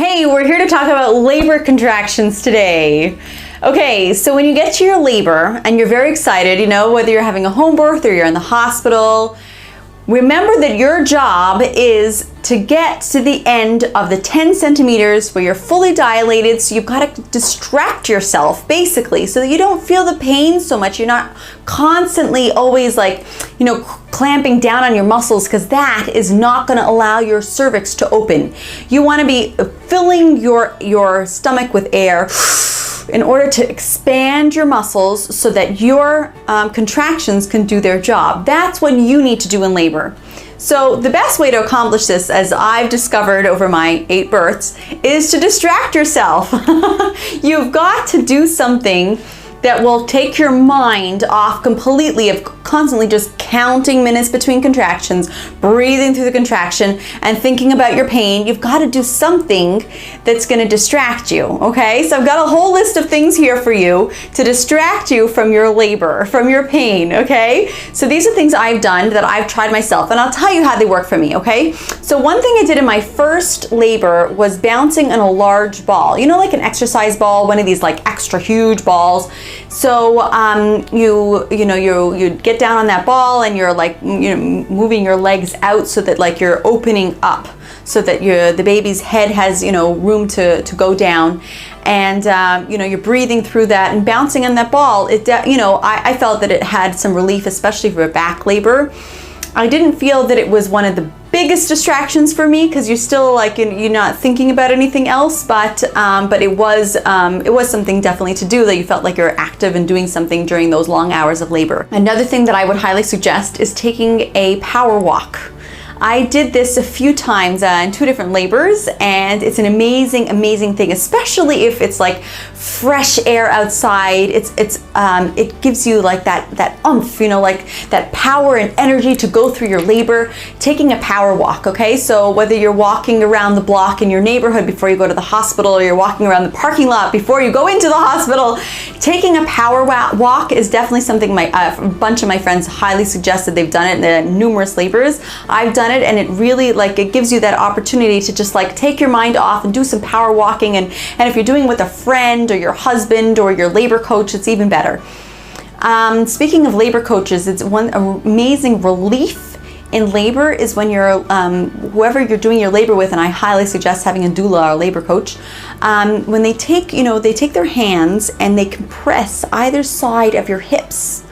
Hey, we're here to talk about labor contractions today. Okay, so when you get to your labor and you're very excited, whether you're having a home birth or you're in the hospital, remember that your job is to get to the end of the 10 centimeters where you're fully dilated, so you've got to distract yourself basically so that you don't feel the pain so much. You're not constantly always clamping down on your muscles, because that is not going to allow your cervix to open. You want to be filling your stomach with air in order to expand your muscles so that your contractions can do their job. That's what you need to do in labor. So the best way to accomplish this, as I've discovered over my 8 births, is to distract yourself. You've got to do something that will take your mind off completely of constantly just counting minutes between contractions, breathing through the contraction, and thinking about your pain. You've got to do something that's going to distract you, okay? So I've got a whole list of things here for you to distract you from your labor, from your pain, okay? So these are things I've done that I've tried myself, and I'll tell you how they work for me, okay? So one thing I did in my first labor was bouncing on a large ball. Like an exercise ball, one of these extra huge balls. So you get down on that ball and you're moving your legs out so that you're opening up, so that the baby's head has room to go down, and you're breathing through that and bouncing on that ball. I felt that it had some relief, especially for back labor. I didn't feel that it was one of the biggest distractions for me, because you're still you're not thinking about anything else, but it was something definitely to do, that you felt like you're active and doing something during those long hours of labor. Another thing that I would highly suggest is taking a power walk. I did this a few times in 2 different labors, and it's an amazing thing, especially if it's fresh air outside. It gives you that oomph, that power and energy to go through your labor. Taking a power walk, okay? So whether you're walking around the block in your neighborhood before you go to the hospital, or you're walking around the parking lot before you go into the hospital, taking a power walk is definitely something a bunch of my friends highly suggested. They've done it in the numerous labors. I've done it, and it really it gives you that opportunity to just take your mind off and do some power walking, and if you're doing it with a friend or your husband or your labor coach, it's even better. Speaking of labor coaches, it's one amazing relief in labor is when you're whoever you're doing your labor with, and I highly suggest having a doula or a labor coach, when they take their hands and they compress either side of your hips.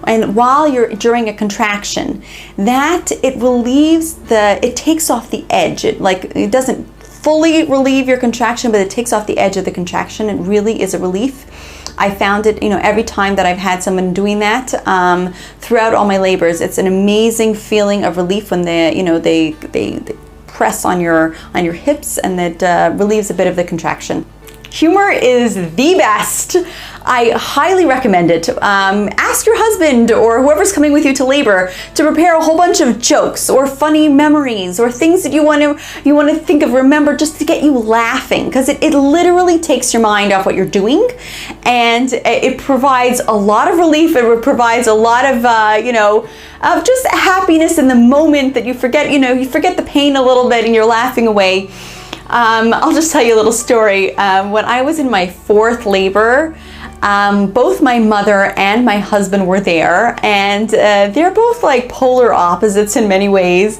And while you're during a contraction, it takes off the edge. It doesn't fully relieve your contraction, but it takes off the edge of the contraction. It really is a relief. I found it, every time that I've had someone doing that throughout all my labors. It's an amazing feeling of relief when they press on your hips, and that relieves a bit of the contraction. Humor is the best. I highly recommend it. Ask your husband or whoever's coming with you to labor to prepare a whole bunch of jokes or funny memories or things that you want to think of, remember, just to get you laughing, because it literally takes your mind off what you're doing, and it provides a lot of relief. It provides a lot of of just happiness in the moment, that you forget the pain a little bit and you're laughing away. I'll just tell you a little story. When I was in my 4th labor, both my mother and my husband were there, and they're both polar opposites in many ways.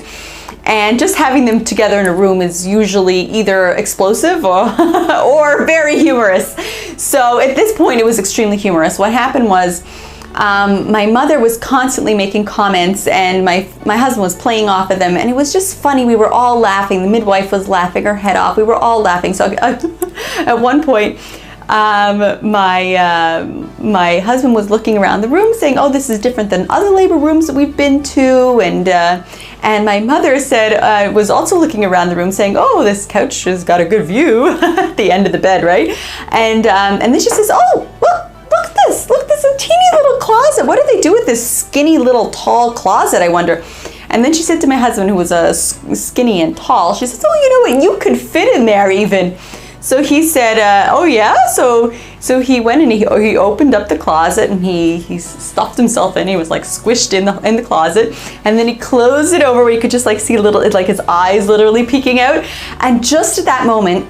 And just having them together in a room is usually either explosive or very humorous. So at this point, it was extremely humorous. What happened was, my mother was constantly making comments, and my husband was playing off of them, and it was just funny. We were all laughing. The midwife was laughing her head off. We were all laughing. So at one point, my husband was looking around the room saying, "Oh, this is different than other labor rooms that we've been to," and my mother was also looking around the room saying, "Oh, this couch has got a good view," at the end of the bed, right? And then she says, "Oh, well, look, this is a teeny little closet. What do they do with this skinny little tall closet, I wonder?" And then she said to my husband, who was skinny and tall, she says, "Oh, you know what, you could fit in there even." So he said, "Oh yeah?" So he went and he opened up the closet, and he stuffed himself in. He was squished in the closet, and then he closed it over where you could just see his eyes literally peeking out. And just at that moment,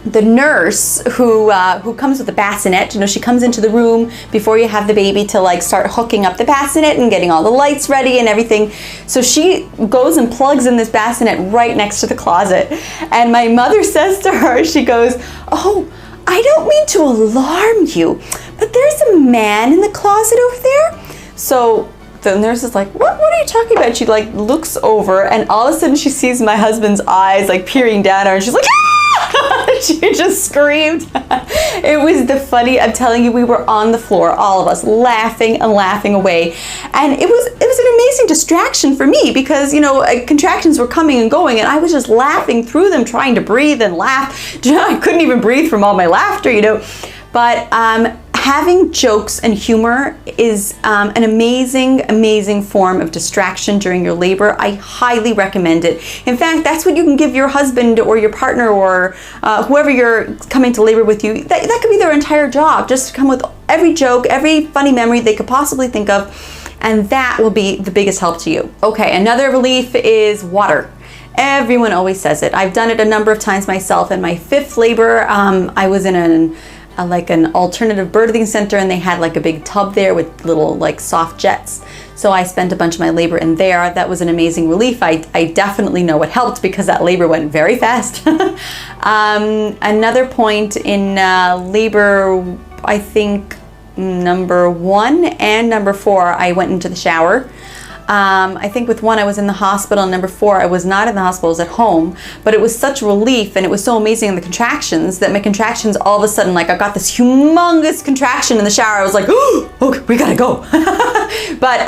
the nurse who comes with the bassinet, you know, she comes into the room before you have the baby to like start hooking up the bassinet and getting all the lights ready and everything. So she goes and plugs in this bassinet right next to the closet. And my mother says to her, she goes, "Oh, I don't mean to alarm you, but there's a man in the closet over there." So the nurse is like, what are you talking about? She like looks over, and all of a sudden she sees my husband's eyes like peering down at her, and she's like, "Ah!" She just screamed. It was the funny, I'm telling you, we were on the floor, all of us, laughing and laughing away. And it was an amazing distraction for me because, you know, contractions were coming and going, and I was just laughing through them, trying to breathe and laugh. I couldn't even breathe from all my laughter, you know. But having jokes and humor is an amazing form of distraction during your labor. I highly recommend it. In fact, that's what you can give your husband or your partner or whoever you're coming to labor with you. That could be their entire job, just to come with every joke, every funny memory they could possibly think of, and that will be the biggest help to you. Okay, another relief is water. Everyone always says it. I've done it a number of times myself. In my 5th labor, I was in an alternative birthing center, and they had like a big tub there with little like soft jets. So I spent a bunch of my labor in there. That was an amazing relief. I definitely know it helped because that labor went very fast. Another point in labor, I think number 1 and number 4, I went into the shower. I think with 1 I was in the hospital, and number 4 I was not in the hospital, I was at home, but it was such relief and it was so amazing in the contractions that my contractions all of a sudden, like I got this humongous contraction in the shower. I was like, oh, okay, we gotta go. But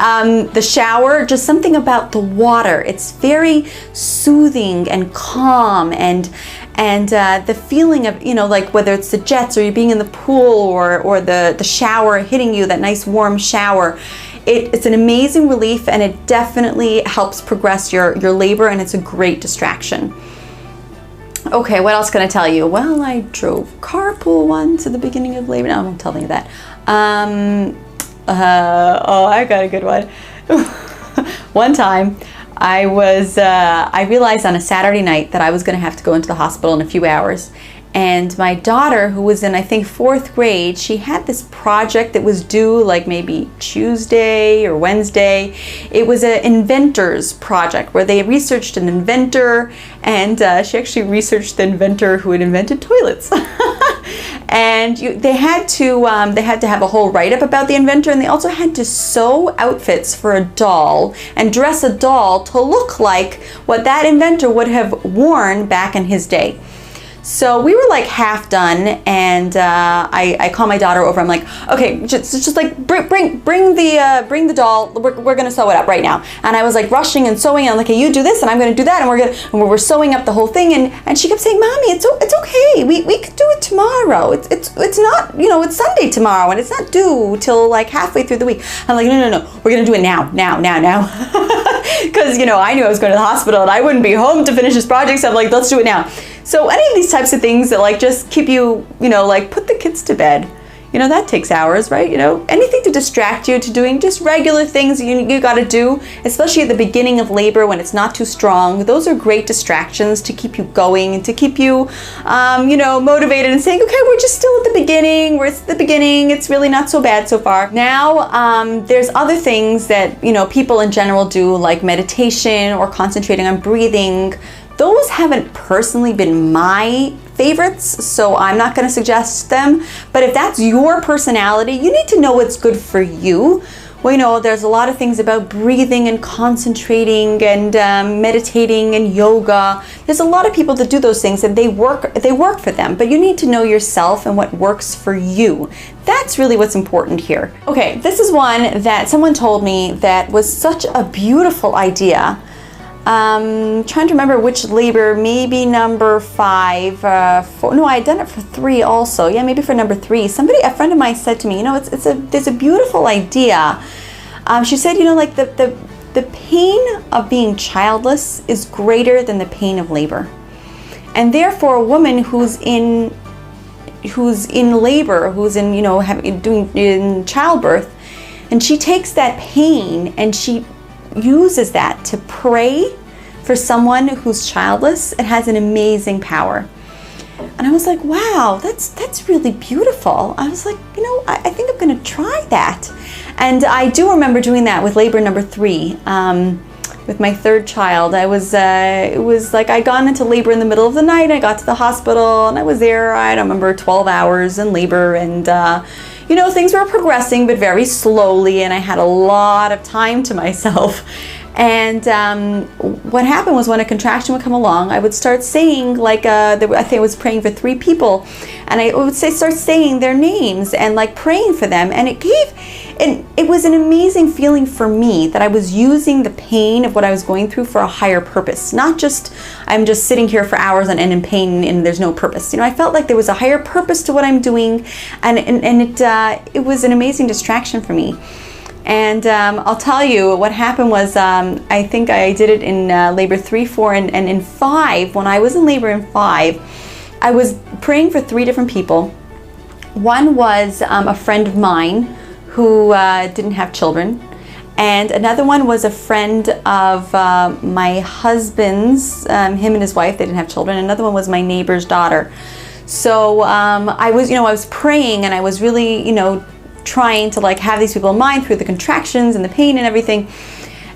the shower, just something about the water, it's very soothing and calm, and the feeling of, you know, like whether it's the jets or you being in the pool or the shower hitting you, that nice warm shower, it's an amazing relief, and it definitely helps progress your labor, and it's a great distraction. Okay, what else can I tell you? Well, I drove carpool once at the beginning of labor. No, I won't tell you that. Oh, I got a good one. One time, I realized on a Saturday night that I was going to have to go into the hospital in a few hours. And my daughter, who was in, I think, 4th grade, she had this project that was due like maybe Tuesday or Wednesday. It was an inventor's project where they researched an inventor, and she actually researched the inventor who had invented toilets. And they had to have a whole write-up about the inventor, and they also had to sew outfits for a doll and dress a doll to look like what that inventor would have worn back in his day. So we were like half done, and I call my daughter over. I'm like, okay, just like bring the doll. We're gonna sew it up right now. And I was like rushing and sewing. And I'm like, hey, you do this, and I'm gonna do that, and we're sewing up the whole thing. And she kept saying, Mommy, it's okay. We could do it tomorrow. It's not, you know, it's Sunday tomorrow, and it's not due till like halfway through the week. I'm like, no, we're gonna do it now. Because, you know, I knew I was going to the hospital and I wouldn't be home to finish this project, so I'm like, let's do it now. So any of these types of things that like just keep you, you know, like put the kids to bed, you know, that takes hours, right? You know, anything to distract you to doing just regular things you got to do, especially at the beginning of labor when it's not too strong. Those are great distractions to keep you going and to keep you, you know, motivated and saying, okay, we're just still at the beginning. We're at the beginning. It's really not so bad so far. Now, there's other things that, you know, people in general do, like meditation or concentrating on breathing. Those haven't personally been my favorites, so I'm not going to suggest them. But if that's your personality, you need to know what's good for you. Well, you know, there's a lot of things about breathing and concentrating and meditating and yoga. There's a lot of people that do those things and they work for them, but you need to know yourself and what works for you. That's really what's important here. Okay, this is one that someone told me that was such a beautiful idea. Trying to remember which labor, maybe number 5, 4, no, I had done it for 3 also. Yeah, maybe for number 3. A friend of mine said to me, you know, there's a beautiful idea. She said, you know, like the pain of being childless is greater than the pain of labor. And therefore a woman who's in labor, who's in, you know, doing childbirth, and she takes that pain and she uses that to pray for someone who's childless, it has an amazing power. And I was like, wow, that's really beautiful. I was like, I think I'm gonna try that. And I do remember doing that with labor number 3, with my 3rd child. It was like I'd gone into labor in the middle of the night. I got to the hospital and I was there, I don't remember, 12 hours in labor, and things were progressing, but very slowly, and I had a lot of time to myself. And what happened was, when a contraction would come along, I would start saying, like, I think I was praying for 3 people, and I would start saying their names and like praying for them, and it was an amazing feeling for me that I was using the pain of what I was going through for a higher purpose, not just I'm just sitting here for hours and in pain and there's no purpose. I felt like there was a higher purpose to what I'm doing, and it was an amazing distraction for me. And I'll tell you what happened was, I think I did it in labor 3, 4, and in 5. When I was in labor in 5, I was praying for 3 different people. One was a friend of mine who didn't have children, and another one was a friend of my husband's, him and his wife, they didn't have children. Another one was my neighbor's daughter. So I was praying, and I was really, trying to like have these people in mind through the contractions and the pain and everything.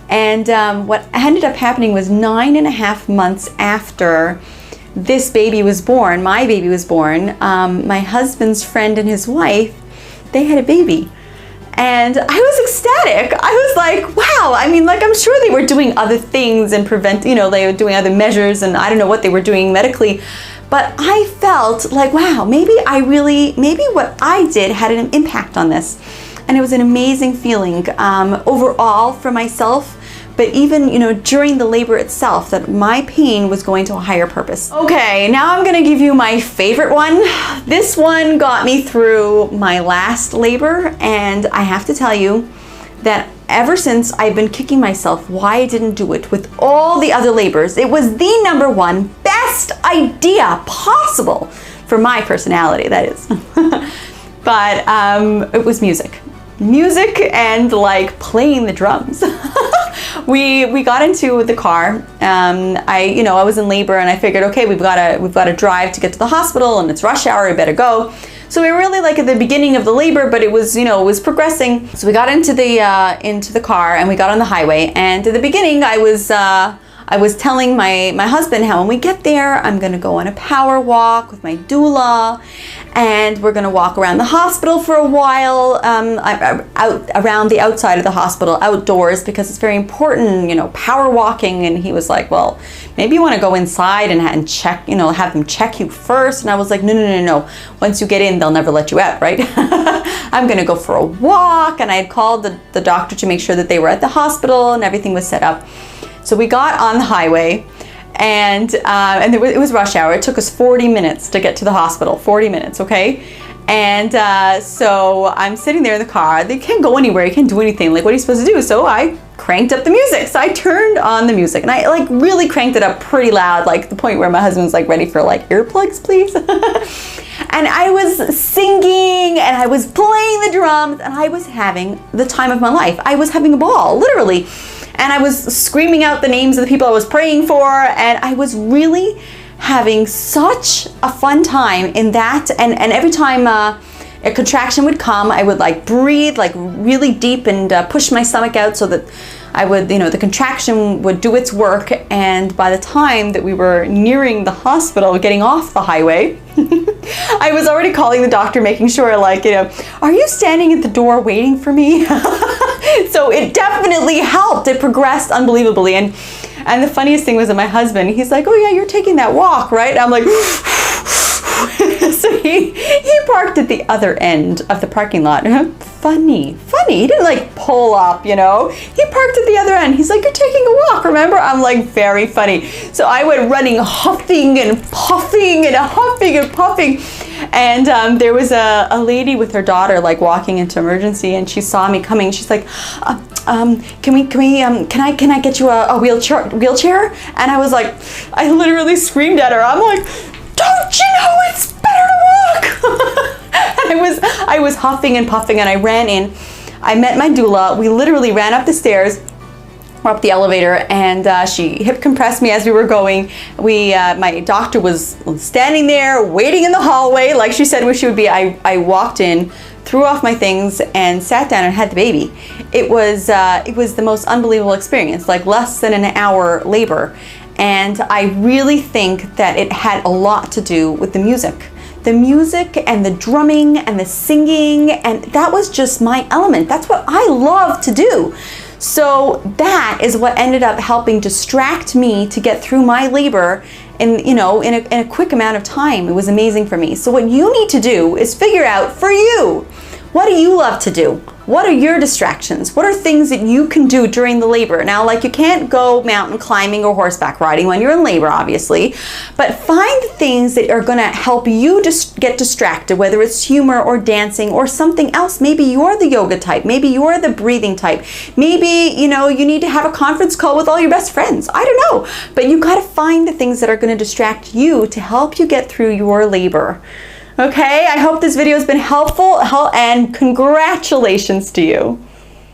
And what ended up happening was 9.5 months after this baby was born, my baby was born, my husband's friend and his wife, they had a baby. And I was ecstatic. I was like, wow. I mean, like, I'm sure they were doing other things and they were doing other measures, and I don't know what they were doing medically. But I felt like, wow, maybe what I did had an impact on this. And it was an amazing feeling overall for myself, but even, during the labor itself, that my pain was going to a higher purpose. Okay, now I'm gonna give you my favorite one. This one got me through my last labor, and I have to tell you that ever since, I've been kicking myself why I didn't do it with all the other labors. It was the #1 best idea possible for my personality, that is. But it was music and like playing the drums. We got into the car. I was in labor, and I figured, okay, we've got to drive to get to the hospital, and it's rush hour, we better go. So we were really like at the beginning of the labor, but it was, it was progressing. So we got into the car, and we got on the highway. And at the beginning, I was telling my husband how when we get there, I'm gonna go on a power walk with my doula, and we're gonna walk around the hospital for a while, out around the outside of the hospital, outdoors, because it's very important, power walking. And he was like, well, maybe you want to go inside and check, have them check you first. And I was like, no. Once you get in, they'll never let you out, right? I'm gonna go for a walk. And I had called the doctor to make sure that they were at the hospital and everything was set up. So we got on the highway, and it was rush hour. It took us 40 minutes to get to the hospital, 40 minutes, okay? And so I'm sitting there in the car. They can't go anywhere, you can't do anything. Like, what are you supposed to do? So I cranked up the music. So I turned on the music, and I like really cranked it up pretty loud, like the point where my husband's like, ready for like earplugs, please. And I was singing, and I was playing the drums, and I was having the time of my life. I was having a ball, literally. And I was screaming out the names of the people I was praying for, and I was really having such a fun time in that. And every time a contraction would come, I would like breathe like really deep and push my stomach out so that I would, the contraction would do its work. And by the time that we were nearing the hospital, getting off the highway, I was already calling the doctor, making sure, like, are you standing at the door waiting for me? So it definitely helped. It progressed unbelievably. And the funniest thing was that my husband, he's like, oh yeah, you're taking that walk, right? And I'm like, so he parked at the other end of the parking lot. Funny. He didn't like pull up, He parked at the other end. He's like, you're taking a walk, remember? I'm like, very funny. So I went running, huffing and puffing and huffing and puffing. And there was a lady with her daughter like walking into emergency, and she saw me coming. She's like, can I get you a wheelchair? And I was like, I literally screamed at her. I'm like, don't you know it's better to walk? And I was huffing and puffing, and I ran in. I met my doula. We literally ran up the stairs. we're up the elevator, and she hip compressed me as we were going. My doctor was standing there waiting in the hallway like she said where she would be. I walked in, threw off my things, and sat down and had the baby. It was the most unbelievable experience, like less than an hour labor. And I really think that it had a lot to do with the music. The music and the drumming and the singing, and that was just my element. That's what I love to do. So that is what ended up helping distract me to get through my labor in a quick amount of time. It was amazing for me. So what you need to do is figure out for you, what do you love to do? What are your distractions? What are things that you can do during the labor? Now, like, you can't go mountain climbing or horseback riding when you're in labor, obviously, but find things that are gonna help you just get distracted, whether it's humor or dancing or something else. Maybe you're the yoga type, maybe you're the breathing type, maybe, you need to have a conference call with all your best friends. I don't know, but you gotta find the things that are gonna distract you to help you get through your labor. Okay, I hope this video has been helpful, and congratulations to you.